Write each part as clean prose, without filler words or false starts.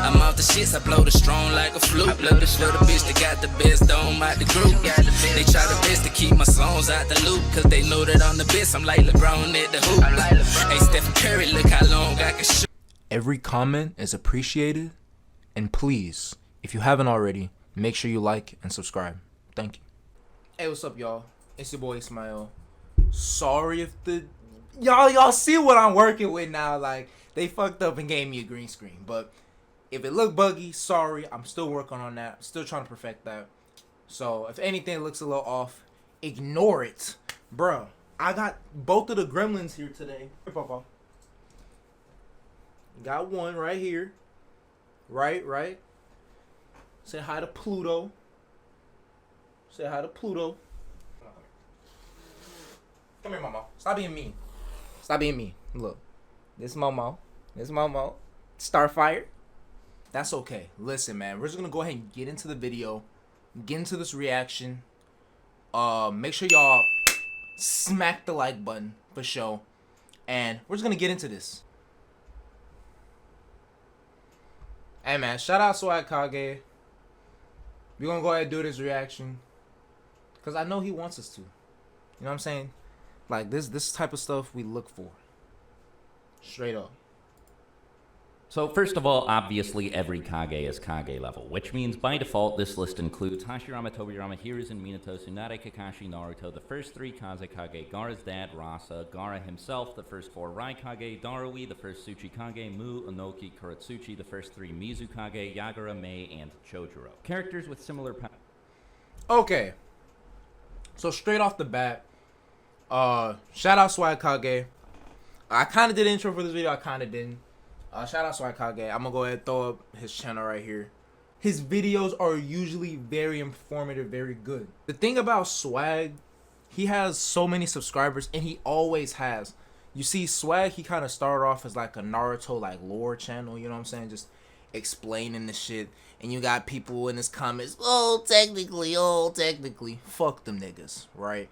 I'm off the shits, I blow the strong like a flute. Looking for the bitch that got the best dome out the group. They try the best to keep my songs out the loop, cause they know that I'm the best. I'm like LeBron at the hoop. Hey, Stephen Curry, look how long I can shoot. Every comment is appreciated, and please, if you haven't already, make sure you like and subscribe. Thank you. Hey, what's up, y'all? It's your boy Ismael. Sorry if y'all see what I'm working with now. Like, they fucked up and gave me a green screen, but if it looked buggy, sorry. I'm still working on that. Still trying to perfect that. So if anything looks a little off, ignore it, bro. I got both of the gremlins here today. Here, Papa. Got one right here. Right. Say hi to Pluto. Say hi to Pluto. Come here, Momo. Stop being mean. Stop being mean. Look. This Momo. Starfire. That's okay. Listen, man. We're just going to go ahead and get into the video. Get into this reaction. Make sure y'all smack the like button for sure. And we're just going to get into this. Hey, man. Shout out Swagkage. We're going to go ahead and do this reaction. Because I know he wants us to. You know what I'm saying? Like, this type of stuff we look for. Straight up. So first of all, obviously every Kage is Kage level, which means by default this list includes Hashirama, Tobirama, Hiruzen, Minato, Tsunade, Kakashi, Naruto, the first 3 Kazekage, Gaara's dad, Rasa, Gaara himself, the first 4 Raikage, Darui, the first Tsuchikage, Mu, Onoki, Kuratsuchi, the first 3 Mizukage, Yagura, Mei, and Chojuro. Characters with similar Okay. So straight off the bat, shout out Swagkage. I kind of did intro for this video, I kind of didn't. Shout out Swagkage. I'm gonna go ahead and throw up his channel right here. His videos are usually very informative, very good. The thing about Swag, he has so many subscribers, and he always has. You see, Swag, he kind of started off as like a Naruto like lore channel, you know what I'm saying? Just explaining the shit. And you got people in his comments, oh, technically. Fuck them niggas, right?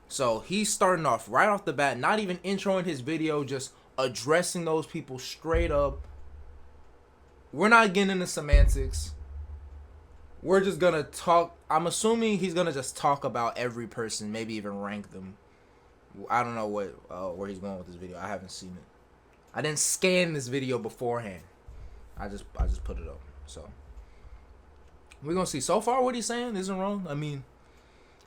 So he's starting off right off the bat, not even introing his video, just addressing those people straight up. We're not getting into semantics. We're just gonna talk. I'm assuming he's gonna just talk about every person, maybe even rank them. I don't know where he's going with this video. I haven't seen it. I didn't scan this video beforehand. I just put it up. So we're gonna see. So far, what he's saying isn't wrong. I mean,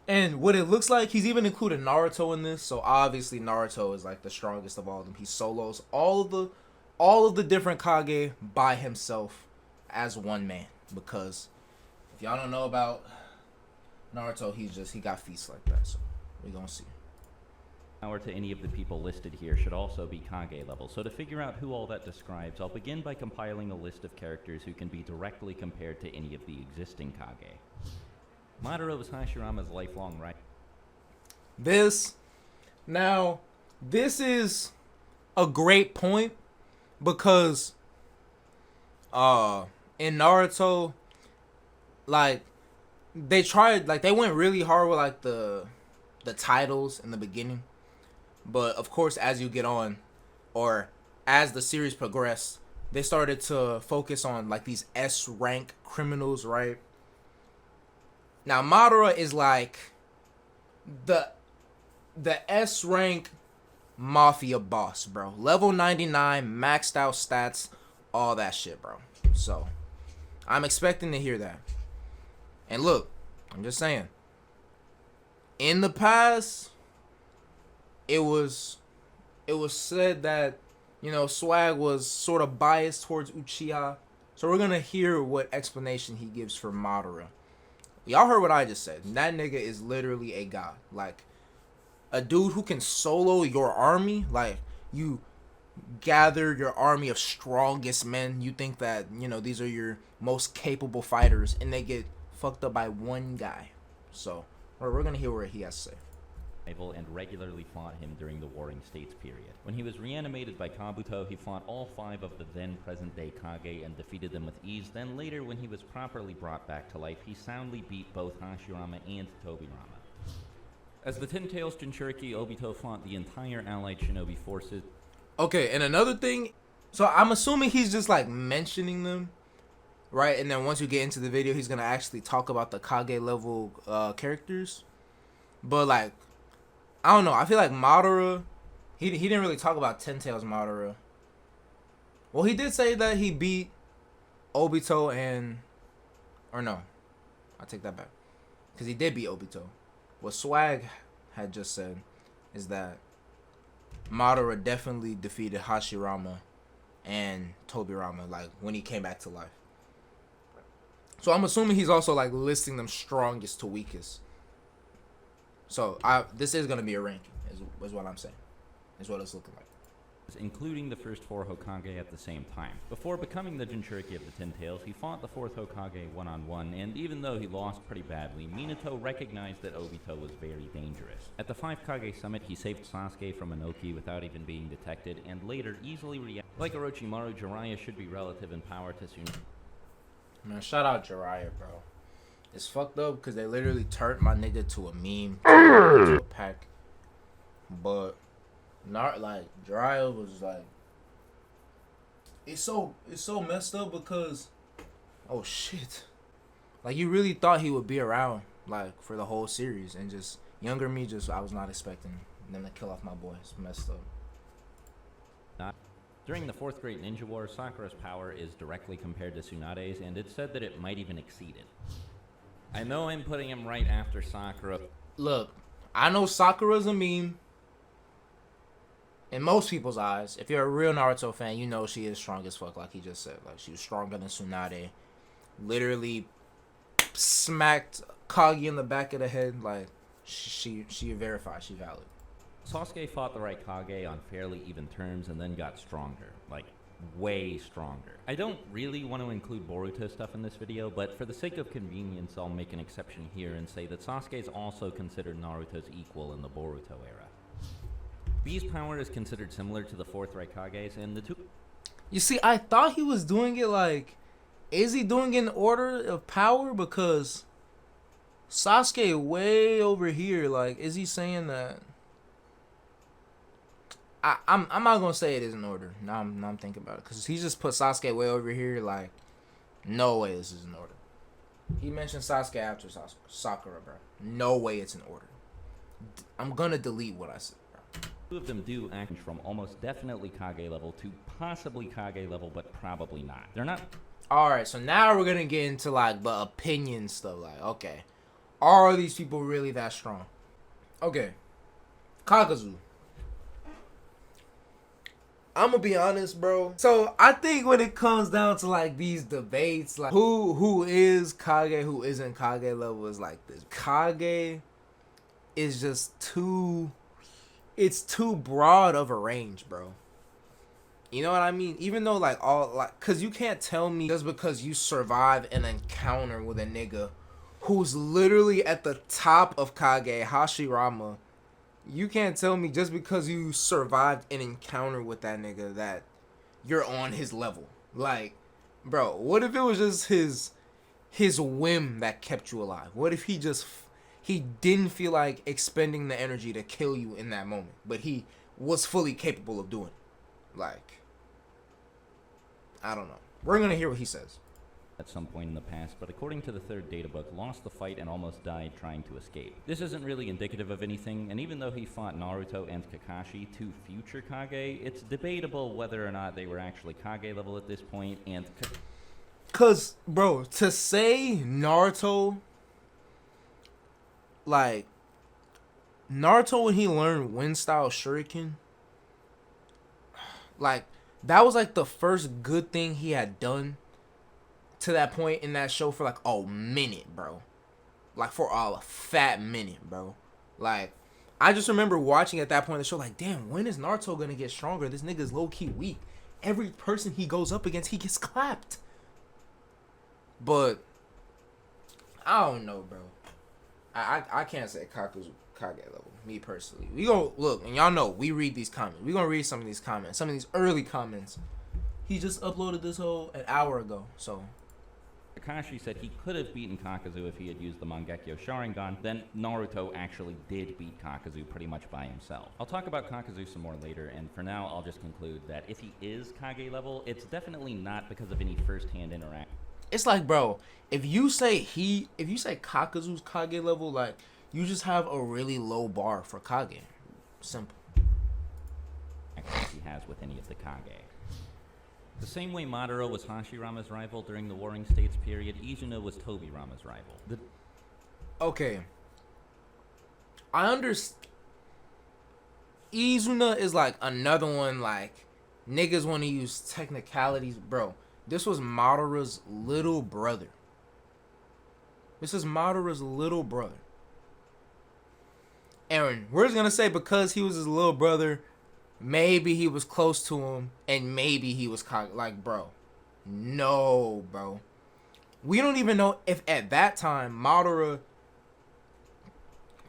and what it looks like, he's even included Naruto in this. So obviously Naruto is like the strongest of all of them. He solos all of the different Kage by himself as one man. Because if y'all don't know about Naruto, he got feats like that. So we're gonna see. Power to any of the people listed here should also be Kage level. So to figure out who all that describes, I'll begin by compiling a list of characters who can be directly compared to any of the existing Kage. Madara was Hashirama's lifelong right. This is a great point because in Naruto, like they went really hard with like the titles in the beginning, but of course as you get on, or as the series progressed, they started to focus on like these S rank criminals, right? Now Madara is like the S rank mafia boss, bro. Level 99, maxed out stats, all that shit, bro. So I'm expecting to hear that. And look, I'm just saying, in the past, it was said that, you know, Swag was sort of biased towards Uchiha. So we're gonna hear what explanation he gives for Madara. Y'all heard what I just said. That nigga is literally a god. Like, a dude who can solo your army. Like, you gather your army of strongest men. You think that, you know, these are your most capable fighters, and they get fucked up by one guy. So we're gonna hear what he has to say. And regularly fought him during the Warring States period. When he was reanimated by Kabuto, he fought all 5 of the then present-day Kage and defeated them with ease. Then later, when he was properly brought back to life, he soundly beat both Hashirama and Tobirama. As the Ten Tails Jinchuriki, Obito fought the entire allied shinobi forces. Okay, and another thing, so I'm assuming he's just like mentioning them, right? And then once you get into the video, he's gonna actually talk about the Kage level characters. But like, I don't know. I feel like Madara, he didn't really talk about Ten Tails Madara. Well, he did say that he beat Obito or no, I take that back, because he did beat Obito. What Swag had just said is that Madara definitely defeated Hashirama and Tobirama, like when he came back to life. So I'm assuming he's also like listing them strongest to weakest. So this is gonna be a ranking, is what I'm saying. Is what it's looking like. Including the first 4 Hokage at the same time. Before becoming the Jinchuriki of the Ten Tails, he fought the 4th Hokage one-on-one, and even though he lost pretty badly, Minato recognized that Obito was very dangerous. At the 5 Kage summit, he saved Sasuke from Inoki without even being detected, and later easily reacted. Like Orochimaru, Jiraiya should be relative in power to Tsunade. Man, shout out Jiraiya, bro. It's fucked up because they literally turned my nigga to a meme, to a pack. But not like Jiraiya was like, it's so messed up because, oh shit, like you really thought he would be around like for the whole series, and just younger me, I was not expecting them to kill off my boy. It's messed up. During the 4th Great Ninja War, Sakura's power is directly compared to Tsunade's, and it's said that it might even exceed it. I know I'm putting him right after Sakura. Look, I know Sakura's a meme. In most people's eyes, if you're a real Naruto fan, you know she is strong as fuck, like he just said. Like, she was stronger than Tsunade. Literally smacked Kage in the back of the head. Like, she verified, she valid. Sasuke fought the right Kage on fairly even terms and then got stronger. Like, way stronger. I don't really want to include Boruto stuff in this video, but for the sake of convenience, I'll make an exception here and say that Sasuke is also considered Naruto's equal in the Boruto era. B's power is considered similar to the 4th Raikage's, and the two... You see, I thought he was doing it like... Is he doing it in order of power? Because Sasuke way over here, like, is he saying that... I'm not going to say it is in order. Now I'm thinking about it. Because he just put Sasuke way over here, like, no way this is in order. He mentioned Sasuke after Sakura, bro. No way it's in order. I'm going to delete what I said. Two of them do act from almost definitely Kage level to possibly Kage level, but probably not. They're not... Alright, so now we're going to get into, like, the opinion stuff. Like, okay, are these people really that strong? Okay, Kakazu. I'm going to be honest, bro. So, I think when it comes down to, like, these debates, like, who is Kage, who isn't Kage level is like this. Kage is just too... It's too broad of a range, bro. You know what I mean? Even though, like, cause you can't tell me just because you survive an encounter with a nigga who's literally at the top of Kage, Hashirama, you can't tell me just because you survived an encounter with that nigga that you're on his level. Like, bro, what if it was just his whim that kept you alive? What if he didn't feel like expending the energy to kill you in that moment, but he was fully capable of doing it? Like, I don't know. We're going to hear what he says. At some point in the past, but according to the 3rd data book, lost the fight and almost died trying to escape. This isn't really indicative of anything, and even though he fought Naruto and Kakashi, 2 future Kage, it's debatable whether or not they were actually Kage level at this point, and... Cause, bro, to say Naruto... Like, Naruto, when he learned wind style shuriken, like, that was like the first good thing he had done to that point in that show for like a minute, bro. Like, for a fat minute, bro. Like, I just remember watching at that point in the show, like, damn, when is Naruto gonna get stronger? This nigga's low-key weak. Every person he goes up against, he gets clapped. But I don't know, bro. I can't say Kaku's Kage level, me personally. We gonna look, and y'all know we read these comments. We gonna read some of these comments, some of these early comments. He just uploaded this whole an hour ago, so. Kakashi said he could have beaten Kakuzu if he had used the Mangekyo Sharingan. Then Naruto actually did beat Kakuzu pretty much by himself. I'll talk about Kakuzu some more later, and for now I'll just conclude that if he is Kage level, it's definitely not because of any first-hand interaction. It's like, bro, if you say Kakazu's Kage level, like, you just have a really low bar for Kage. Simple. He has with any of the Kage. The same way Madara was Hashirama's rival during the Warring States period, Izuna was Tobirama's rival. Okay. I understand. Izuna is like another one, like, niggas want to use technicalities. Bro, this was Madara's little brother. Aaron, we're just gonna say because he was his little brother, maybe he was close to him, and maybe he was like, bro. No, bro. We don't even know if at that time Madara.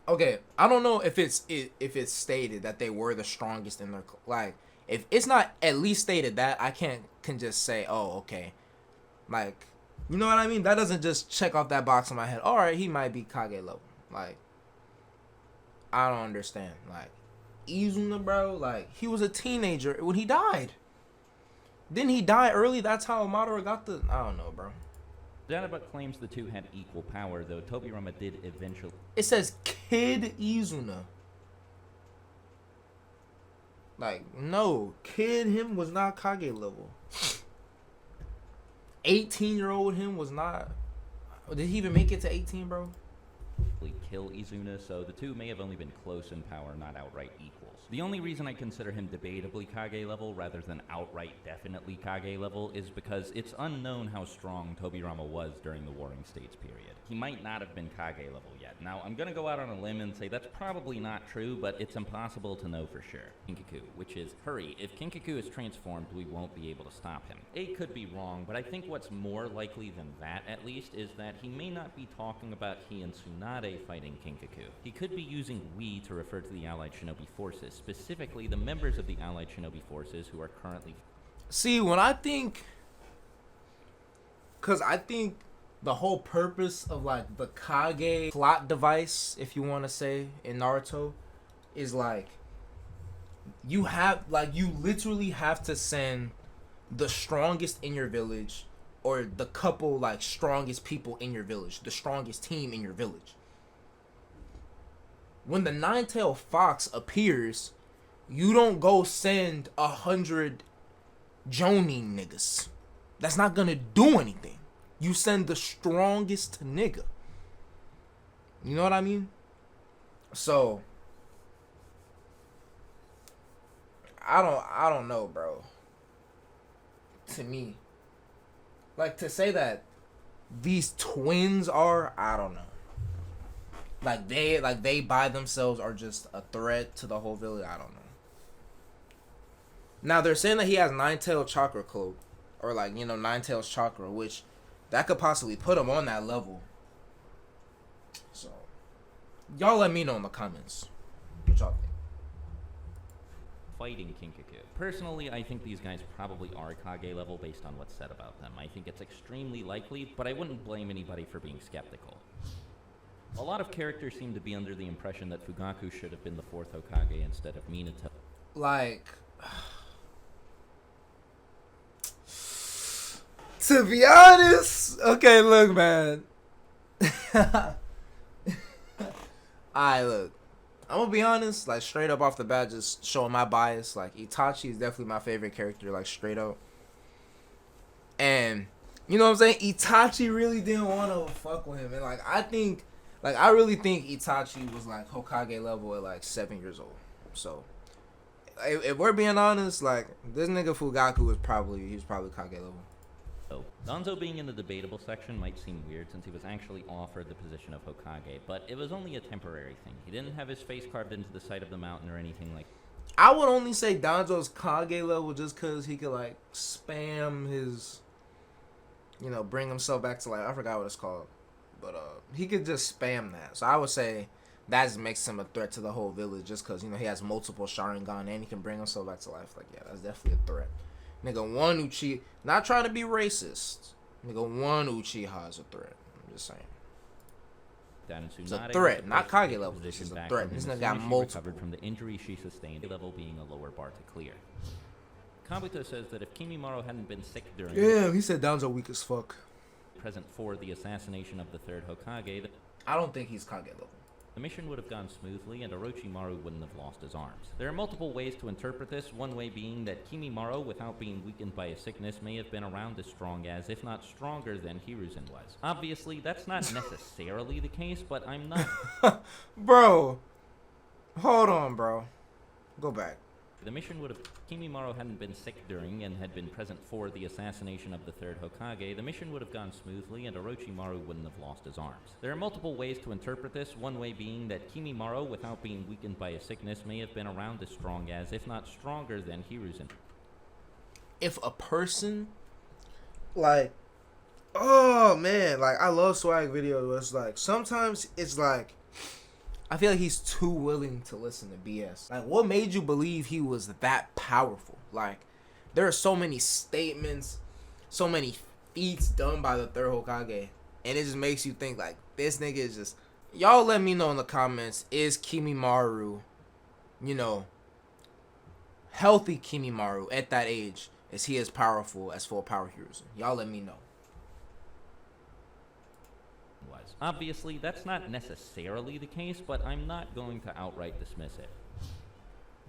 Okay, I don't know if it's stated that they were the strongest in their, like, if it's not at least stated that, I can just say, oh, okay, like, you know what I mean? That doesn't just check off that box in my head. All right, he might be Kage level. Like, I don't understand. Like, Izuna, bro, like, he was a teenager when he died. Didn't he die early? That's how Madara got the, I don't know, bro. Danaba claims the two had equal power, though Tobirama did eventually... It says Kid Izuna. Like, no. Kid him was not Kage level. 18-year-old him was not... Did he even make it to 18, bro? Kill Izuna, so the two may have only been close in power, not outright equals. The only reason I consider him debatably Kage level rather than outright definitely Kage level is because it's unknown how strong Tobirama was during the Warring States period. He might not have been Kage level yet. Now, I'm gonna go out on a limb and say that's probably not true, but it's impossible to know for sure. Kinkaku, which is, hurry, if Kinkaku is transformed, we won't be able to stop him. It could be wrong, but I think what's more likely than that, at least, is that he may not be talking about he and Tsunade fighting Kinkaku. He could be using we to refer to the Allied Shinobi forces, specifically the members of the Allied Shinobi forces who are currently... See, when I think... Because I think the whole purpose of, like, the Kage plot device, if you want to say, in Naruto, is, like, you literally have to send the strongest in your village, or the couple, like, strongest people in your village, the strongest team in your village. When the Nine-Tailed Fox appears, you don't go send 100 Jonin niggas. That's not gonna do anything. You send the strongest nigga. You know what I mean? So I don't know, bro. To me, like, to say that these twins are, I don't know. Like they by themselves are just a threat to the whole village. I don't know. Now they're saying that he has Nine-Tailed Chakra Cloak, or, like, you know, Nine-Tails Chakra, which that could possibly put him on that level. So y'all let me know in the comments what y'all think. Fighting Kinkaku. Personally, I think these guys probably are Kage level based on what's said about them. I think it's extremely likely, but I wouldn't blame anybody for being skeptical. A lot of characters seem to be under the impression that Fugaku should have been the fourth Hokage instead of Minato. Like, to be honest, okay, look, man. Alright, look. I'm gonna be honest, like, straight up off the bat, just showing my bias. Like, Itachi is definitely my favorite character, like, straight up. And, you know what I'm saying? Itachi really didn't want to fuck with him. And, like, I really think Itachi was, like, Hokage level at, like, 7 years old. So, if we're being honest, like, this nigga Fugaku was probably Kage level. So, Danzo being in the debatable section might seem weird since he was actually offered the position of Hokage, but it was only a temporary thing. He didn't have his face carved into the side of the mountain or anything like that. I would only say Danzo's Kage level just because he could, like, spam his, you know, bring himself back to life. I forgot what it's called. But he could just spam that. So I would say that just makes him a threat to the whole village just because, you know, he has multiple Sharingan and he can bring himself back to life. Like, yeah, that's definitely a threat. Nigga, one Uchiha, not trying to be racist. Nigga, one Uchiha is a threat. I'm just saying. It's a threat, not Kage level. This is a threat. This nigga got multiple. Recovered from the injury she sustained, level being a lower bar to clear. Kabuto says that if Kimimaro hadn't been sick during... Yeah, he said Danzo weak as fuck. present for the assassination of the third Hokage, I don't think he's Kage level. the mission would have gone smoothly and Orochimaru wouldn't have lost his arms. There are multiple ways to interpret this, one way being that Kimimaro, without being weakened by a sickness, may have been around as strong as, if not stronger than, Hiruzen was. Obviously, that's not necessarily the case, but I'm not... Bro, hold on, bro. Go back. The mission would have... Kimimaro hadn't been sick during and had been present for the assassination of the third Hokage, the mission would have gone smoothly and Orochimaru wouldn't have lost his arms. There are multiple ways to interpret this, one way being that Kimimaro, without being weakened by a sickness, may have been around as strong as, if not stronger than, Hiruzen. If a person, like, oh man, like, I love Swag videos. It's like, sometimes it's like, I feel like he's too willing to listen to BS. Like, what made you believe he was that powerful? Like, there are so many statements, so many feats done by the third Hokage, and it just makes you think, like, this nigga is just... Y'all let me know in the comments, is Kimimaro, you know, healthy Kimimaro at that age, is he as powerful as full power Hiruzen? Y'all let me know. Was. Obviously, that's not necessarily the case, but I'm not going to outright dismiss it.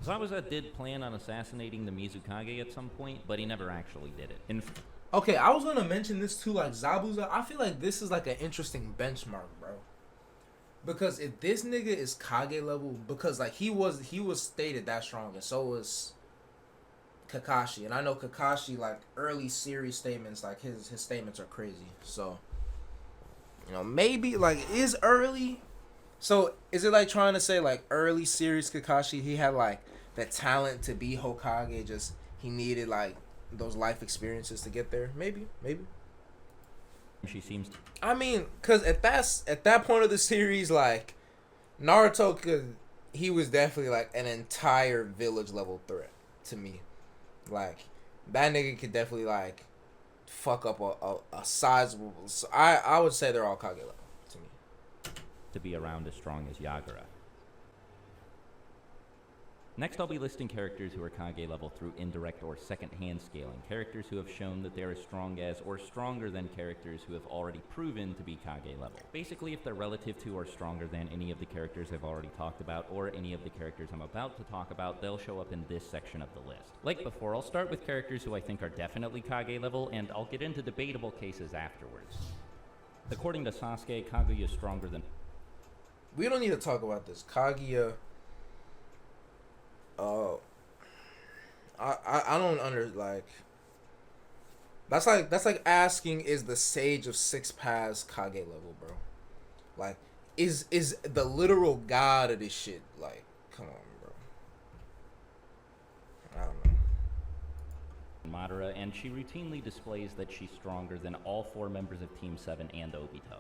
Zabuza did plan on assassinating the Mizukage at some point, but he never actually did it. Okay, I was gonna mention this too, like Zabuza. I feel like this is like an interesting benchmark, bro. Because if this nigga is Kage level, because like he was stated that strong, and so was Kakashi. And I know Kakashi, like early series statements, like his statements are crazy. So, you know, maybe like is early. So is it like trying to say like early series Kakashi, he had like the talent to be Hokage, just he needed like those life experiences to get there? Maybe. She seems to... I mean, cause at that point of the series, like Naruto he was definitely like an entire village level threat to me. Like that nigga could definitely like fuck up a sizable. I would say they're all Kage level to me. to be around as strong as Yagura. Next, I'll be listing characters who are Kage level through indirect or second-hand scaling, characters who have shown that they're as strong as or stronger than characters who have already proven to be Kage level. Basically, if they're relative to or stronger than any of the characters I've already talked about or any of the characters I'm about to talk about, they'll show up in this section of the list. Like before, I'll start with characters who I think are definitely Kage level, and I'll get into debatable cases afterwards. According to Sasuke, Kaguya is stronger than... We don't need to talk about this. Kaguya... I don't like that's like asking, is the Sage of Six Paths Kage level, bro? Like, is the literal god of this shit, like, come on, bro. I don't know. Madara, and she routinely displays that she's stronger than all four members of Team 7 and Obito.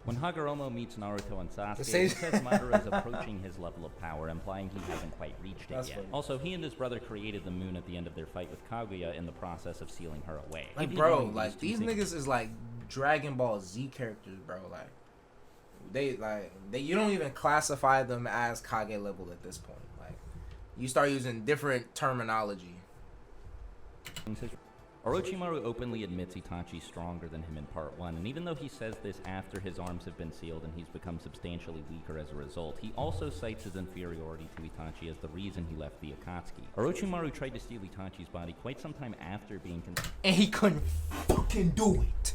When Hagoromo meets Naruto and Sasuke, he says Madara is approaching his level of power, implying he hasn't quite reached it yet. Funny. Also, he and his brother created the moon at the end of their fight with Kaguya in the process of sealing her away. Like, bro, like, these niggas is like Dragon Ball Z characters, bro. Like, they you don't even classify them as Kage level at this point. Like, you start using different terminology. Orochimaru openly admits Itachi's stronger than him in part 1, and even though he says this after his arms have been sealed and he's become substantially weaker as a result, he also cites his inferiority to Itachi as the reason he left the Akatsuki. Orochimaru tried to steal Itachi's body quite some time after being and he couldn't fucking do it.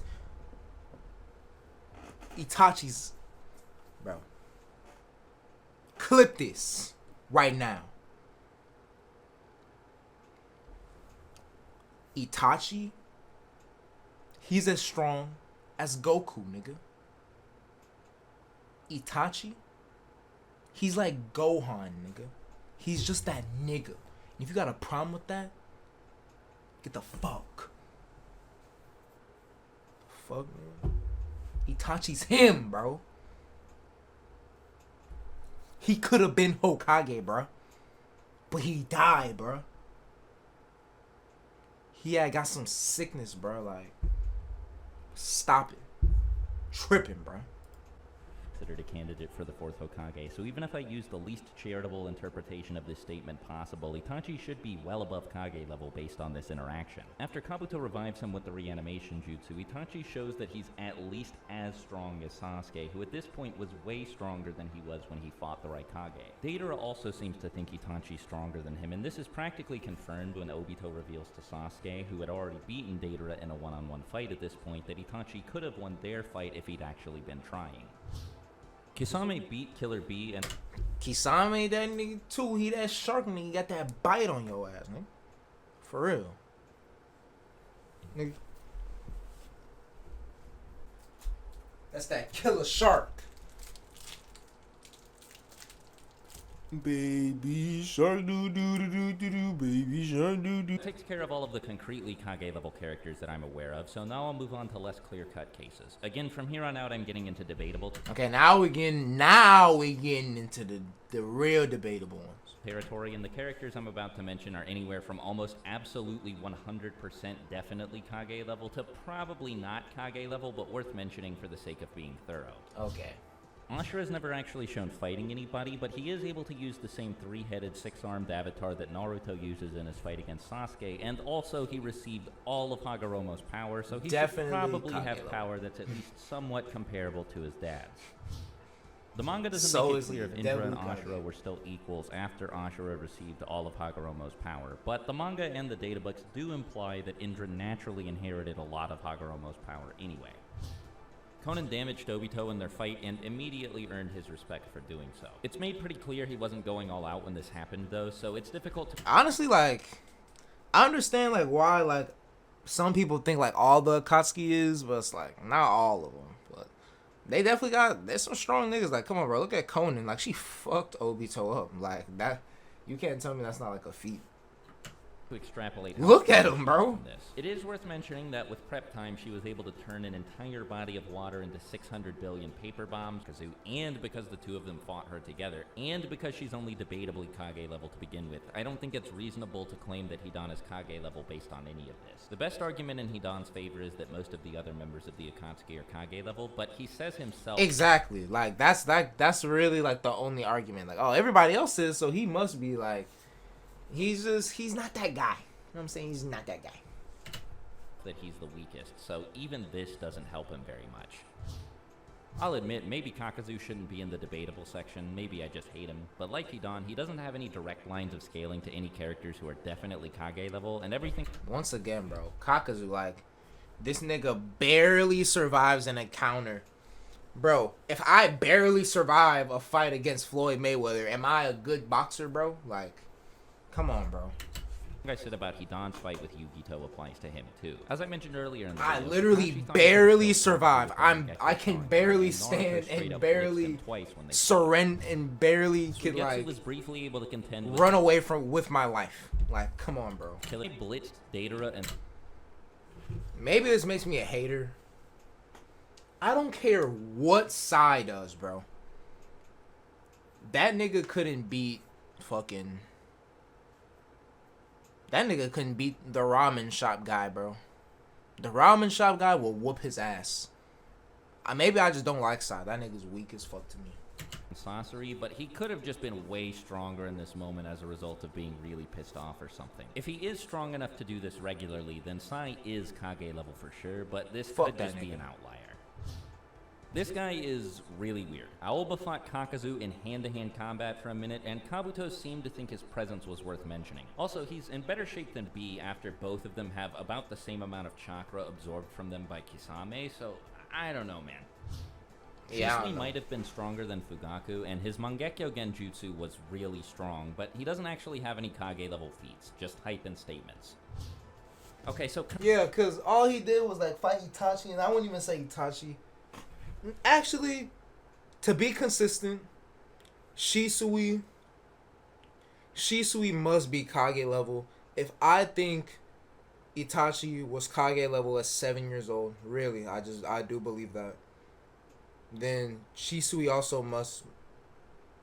Itachi's... Bro. Clip this right now. Itachi, he's as strong as Goku, nigga. Itachi, he's like Gohan, nigga. He's just that nigga. If you got a problem with that, get the fuck. Fuck, man. Itachi's him, bro. He could have been Hokage, bro. But he died, bro. He had got some sickness, bro. Like, stop it. Tripping, bro. considered a candidate for the 4th Hokage, so even if I use the least charitable interpretation of this statement possible, Itachi should be well above Kage level based on this interaction. After Kabuto revives him with the reanimation jutsu, Itachi shows that he's at least as strong as Sasuke, who at this point was way stronger than he was when he fought the Raikage. Deidara also seems to think Itachi's stronger than him, and this is practically confirmed when Obito reveals to Sasuke, who had already beaten Deidara in a one-on-one fight at this point, that Itachi could have won their fight if he'd actually been trying. Kisame beat Killer B and Kisame that nigga too. He that shark nigga. He got that bite on your ass, nigga. For real. Nigga. That's that killer shark. Baby shark doo doo doo doo doo doo. Baby shark doo doo. takes care of all of the concretely Kage level characters that I'm aware of, so now I'll move on to less clear-cut cases. Again, from here on out, I'm getting into debatable Okay, now we getting into the real debatable ones. territory, and the characters I'm about to mention are anywhere from almost absolutely 100% definitely Kage level to probably not Kage level, but worth mentioning for the sake of being thorough. Okay. Ashura's never actually shown fighting anybody, but he is able to use the same 3-headed, 6-armed avatar that Naruto uses in his fight against Sasuke, and also he received all of Hagoromo's power, so he Definitely should probably Kage have level. power that's at least somewhat comparable to his dad's. The manga doesn't So make it is clear if he. Indra and Definitely Ashura were still equals after Ashura received all of Hagoromo's power, but the manga and the databooks do imply that Indra naturally inherited a lot of Hagoromo's power anyway. Conan damaged Obito in their fight and immediately earned his respect for doing so. It's made pretty clear he wasn't going all out when this happened though, so it's difficult to Honestly, like, I understand like why like some people think like all the Akatsuki is, but it's like not all of them. But they definitely there's some strong niggas. Like, come on, bro, look at Conan. Like, she fucked Obito up. Like that, you can't tell me that's not like a feat. extrapolate. Look at him, bro. From this. It is worth mentioning that with prep time, she was able to turn an entire body of water into 600 billion paper bombs, Kazoo, and because the two of them fought her together, and because she's only debatably Kage level to begin with, I don't think it's reasonable to claim that Hidan is Kage level based on any of this. The best argument in Hidan's favor is that most of the other members of the Akatsuki are Kage level, but he says himself... Exactly. Like, that's really like the only argument. Like, oh, everybody else is, so he must be like... he's not that guy. You know what I'm saying? He's not that guy. that he's the weakest, so even this doesn't help him very much. I'll admit, maybe Kakuzu shouldn't be in the debatable section, maybe I just hate him, but like Hidan, he doesn't have any direct lines of scaling to any characters who are definitely Kage level, and everything... Once again, bro, Kakuzu, like, this nigga barely survives an encounter. Bro, if I barely survive a fight against Floyd Mayweather, am I a good boxer, bro? Like, come on, bro. I said about Hidan's fight with Yugito applies to him too. As I mentioned earlier in the I video, literally Kakashi barely Tanjiro survive. fought with I Gekko can Sonic, barely and Naruto stand straight and up blitzed barely him twice when they surrender and barely could Suigetsu like was briefly able to contend with run away from with my life. Like, come on, bro. Killer blitzed Deidara and Maybe this makes me a hater. I don't care what side does, bro. That nigga couldn't beat fucking... That nigga couldn't beat the ramen shop guy, bro. The ramen shop guy will whoop his ass. Maybe I just don't like Sai. That nigga's weak as fuck to me. Sasori, but he could have just been way stronger in this moment as a result of being really pissed off or something. If he is strong enough to do this regularly, then Sai is Kage level for sure, but this Fuck could that just be nigga. an outlier. This guy is really weird. Aoba fought Kakuzu in hand-to-hand combat for a minute, and Kabuto seemed to think his presence was worth mentioning. Also, he's in better shape than B after both of them have about the same amount of chakra absorbed from them by Kisame, so I don't know, man. Yeah, I Shisui don't know. might have been stronger than Fugaku, and his Mangekyo Genjutsu was really strong, but he doesn't actually have any Kage-level feats, just hype and statements. Okay, so... Yeah, because all he did was, like, fight Itachi, and I wouldn't even say Itachi. Actually, to be consistent, Shisui must be Kage level. If I think Itachi was Kage level at 7 years old, really, I do believe that. Then Shisui also must,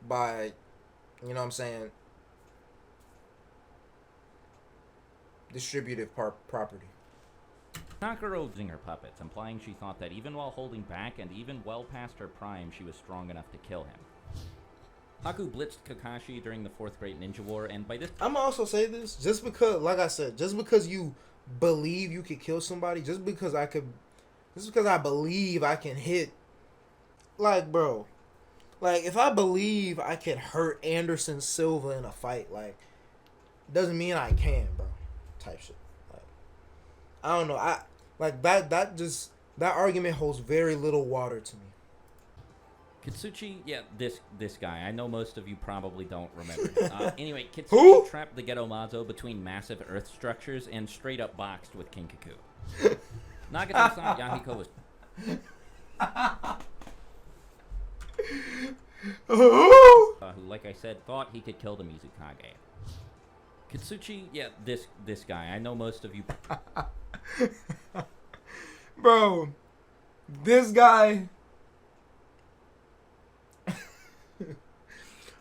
by, you know what I'm saying, distributive property. Sakura using her puppets, implying she thought that even while holding back and even well past her prime, she was strong enough to kill him. Haku blitzed Kakashi during the 4th Great Ninja War, and by this... I'm gonna also say this, just because, like I said, just because you believe you could kill somebody, just because I believe I can hit, like, bro, like, if I believe I can hurt Anderson Silva in a fight, like, doesn't mean I can, bro, type shit. Like, I don't know, that argument holds very little water to me. Kitsuchi, yeah, this guy. I know most of you probably don't remember. Anyway, Kitsuchi Who? trapped the Ghetto Mazo between massive earth structures and straight up boxed with Kinkaku. Nagato-san Yahiko was... who, like I said, thought he could kill the Mizukage. Kitsuchi, yeah, this guy. I know most of you... Bro, this guy...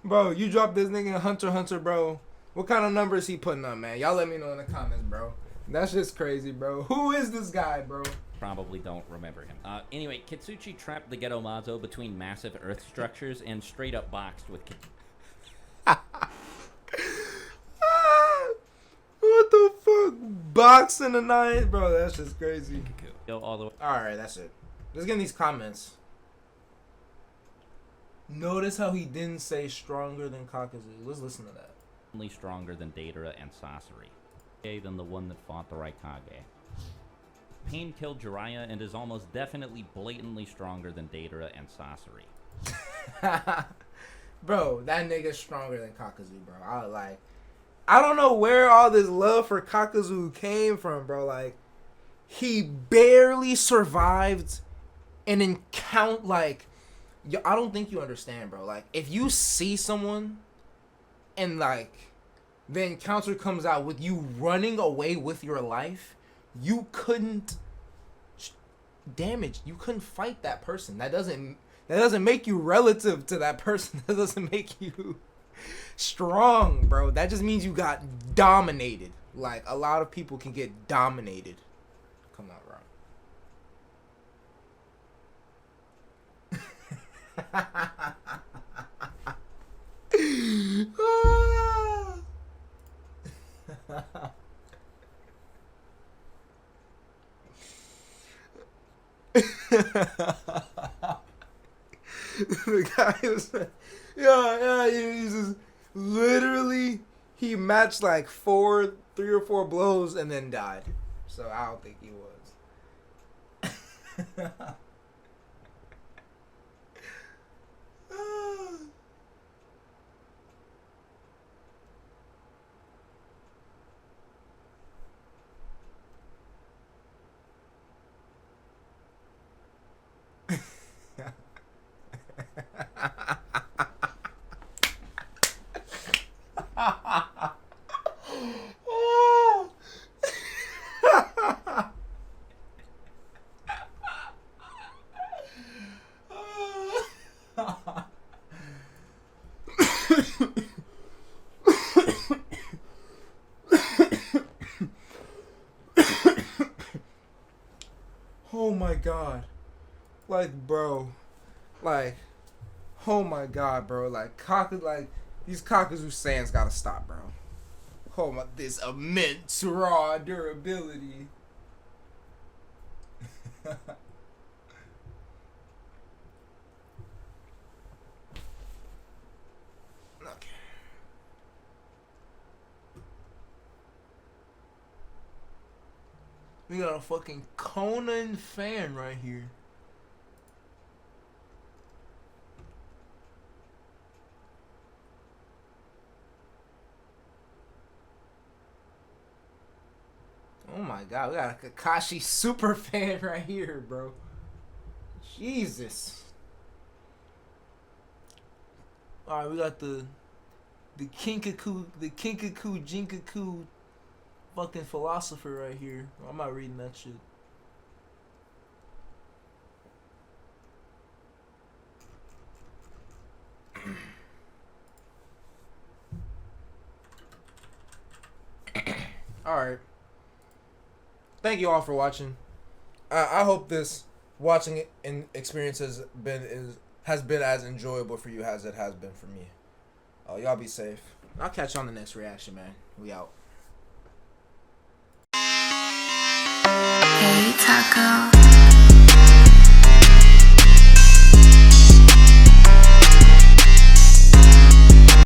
Bro, you dropped this nigga in Hunter x Hunter, bro. What kind of numbers he putting up, man? Y'all let me know in the comments, bro. That's just crazy, bro. Who is this guy, bro? Probably don't remember him. Anyway, Kitsuchi trapped the Ghetto Mazo between massive earth structures and straight up boxed with... What the fuck? Boxing tonight? Bro, that's just crazy. Alright, that's it. Let's get in these comments. Notice how he didn't say stronger than Kakazu. Let's listen to that. Only stronger than Deidara and Sasori. Than the one that fought the Raikage. Pain killed Jiraiya and is almost definitely blatantly stronger than Deidara and Sasori. Bro, that nigga's stronger than Kakazu, bro. I don't know where all this love for Kakazu came from, bro. Like, he barely survived an encounter, like... Yo, I don't think you understand, bro. Like, if you see someone and, like, the encounter comes out with you running away with your life, you couldn't you couldn't fight that person. That doesn't make you relative to that person. That doesn't make you strong, bro. That just means you got dominated. Like, a lot of people can get dominated. Come on, bro. The guy was, he's just literally, he matched like 3 or 4 blows and then died. So I don't think he was. Oh my god. Like, bro. Like, oh my god, bro. Like, these Kakazu Saiyans gotta stop, bro. Oh my, this immense raw durability. Okay. We got a fucking Conan fan right here. Oh my god, we got a Kakashi super fan right here, bro. Jesus. Alright, we got the Kinkaku Jinkaku fucking philosopher right here. I'm not reading that shit. Alright. Thank you all for watching. I hope this watching it and experience has been as enjoyable for you as it has been for me. Y'all be safe. I'll catch you on the next reaction, man. We out. Hey, Taco.